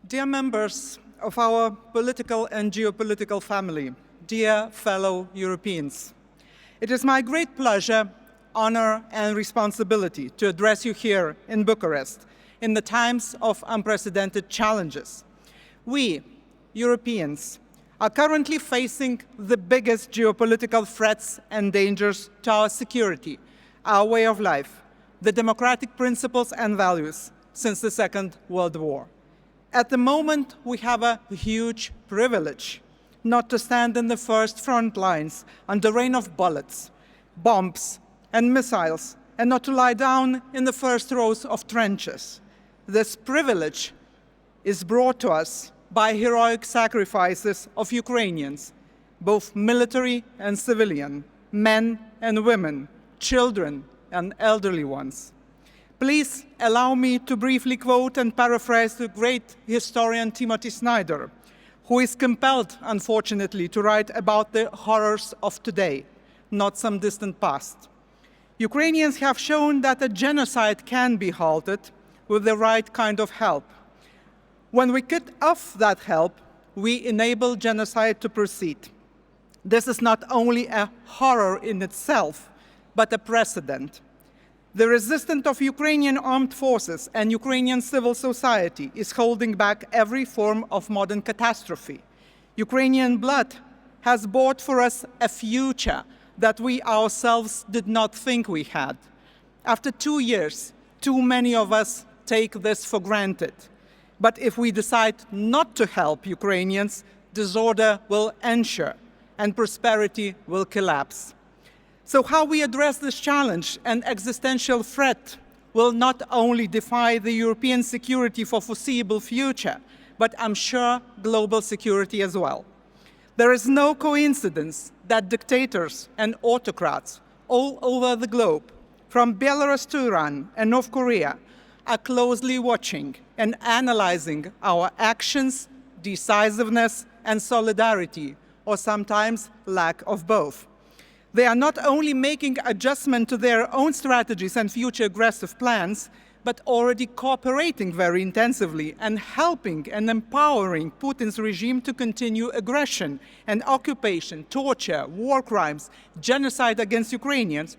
Dear members of our political and geopolitical family, dear fellow Europeans, it is my great pleasure, honor, and responsibility to address you here in Bucharest in the times of unprecedented challenges. We, Europeans, are currently facing the biggest geopolitical threats and dangers to our security, our way of life, the democratic principles and values since the Second World War. At the moment, we have a huge privilege not to stand in the first front lines under rain of bullets, bombs, and missiles, and not to lie down in the first rows of trenches. This privilege is brought to us by heroic sacrifices of Ukrainians, both military and civilian, men and women, children and elderly ones. Please allow me to briefly quote and paraphrase the great historian Timothy Snyder, who is compelled, unfortunately, to write about the horrors of today, not some distant past. Ukrainians have shown that a genocide can be halted with the right kind of help. When we cut off that help, we enable genocide to proceed. This is not only a horror in itself, but a precedent. The resistance of Ukrainian armed forces and Ukrainian civil society is holding back every form of modern catastrophe. Ukrainian blood has bought for us a future that we ourselves did not think we had. After 2 years, too many of us take this for granted. But if we decide not to help Ukrainians, disorder will ensure and prosperity will collapse. So how we address this challenge and existential threat will not only defy the European security for foreseeable future, but I'm sure global security as well. There is no coincidence that dictators and autocrats all over the globe, from Belarus to Iran and North Korea, are closely watching and analyzing our actions, decisiveness, and solidarity, or sometimes lack of both. They are not only making adjustment to their own strategies and future aggressive plans, but already cooperating very intensively and helping and empowering Putin's regime to continue aggression and occupation, torture, war crimes, genocide against Ukrainians.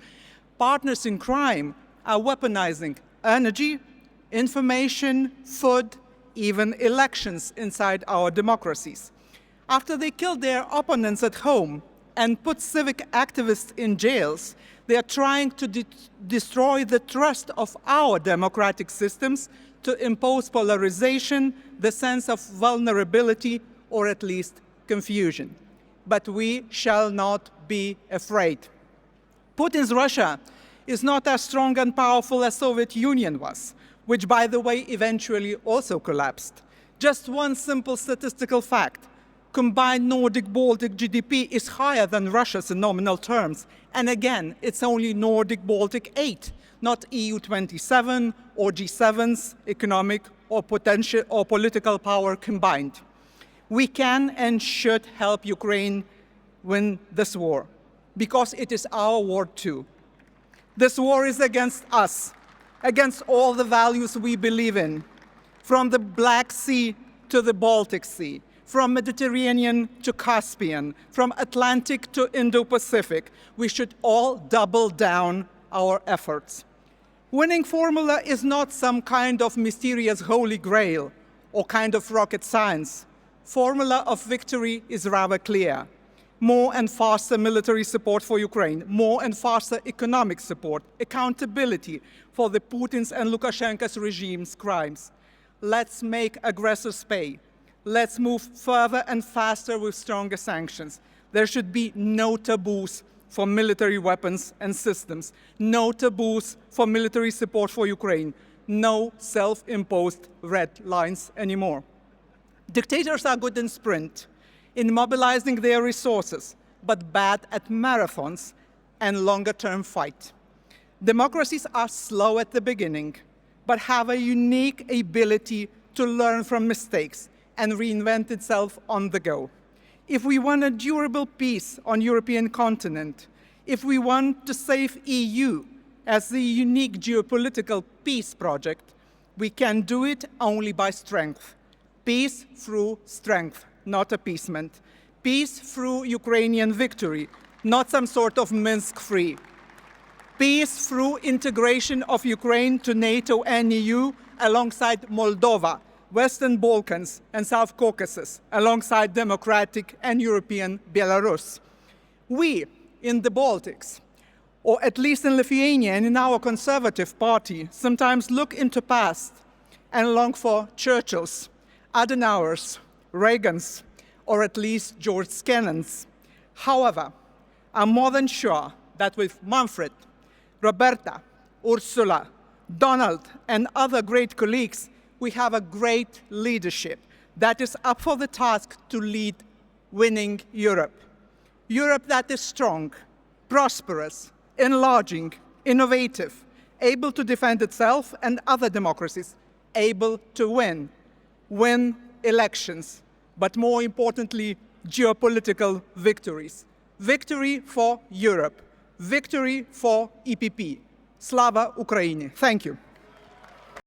Partners in crime are weaponizing energy, information, food, even elections inside our democracies. After they killed their opponents at home and put civic activists in jails, they are trying to destroy the trust of our democratic systems to impose polarization, the sense of vulnerability, or at least confusion. But we shall not be afraid. Putin's Russia is not as strong and powerful as Soviet Union was, which, by the way, eventually also collapsed. Just one simple statistical fact. Combined Nordic-Baltic GDP is higher than Russia's in nominal terms. And again, it's only Nordic-Baltic 8, not EU 27 or G7's economic or potential or political power combined. We can and should help Ukraine win this war, because it is our war too. This war is against us, against all the values we believe in, from the Black Sea to the Baltic Sea, from Mediterranean to Caspian, from Atlantic to Indo-Pacific. We should all double down our efforts. Winning formula is not some kind of mysterious holy grail or kind of rocket science. Formula of victory is rather clear. More and faster military support for Ukraine, more and faster economic support, accountability for the Putin's and Lukashenko's regime's crimes. Let's make aggressors pay. Let's move further and faster with stronger sanctions. There should be no taboos for military weapons and systems, no taboos for military support for Ukraine, no self-imposed red lines anymore. Dictators are good in sprint, in mobilizing their resources, but bad at marathons and longer-term fight. Democracies are slow at the beginning, but have a unique ability to learn from mistakes and reinvent itself on the go. If we want a durable peace on European continent, if we want to save EU as the unique geopolitical peace project, we can do it only by strength, Peace through strength, not appeasement. Peace through Ukrainian victory, not some sort of Minsk free. Peace through integration of Ukraine to NATO and EU alongside Moldova, Western Balkans and South Caucasus, alongside democratic and European Belarus. We in the Baltics, or at least in Lithuania and in our Conservative Party, sometimes look into past and long for Churchill's, Adenauer's, Reagan's, or at least George Kennan's. However, I'm more than sure that with Manfred, Roberta, Ursula, Donald, and other great colleagues, we have a great leadership that is up for the task to lead winning Europe. Europe that is strong, prosperous, enlarging, innovative, able to defend itself and other democracies, able to win elections, but more importantly, geopolitical victories. Victory for Europe, victory for EPP. Slava Ukraini. Thank you.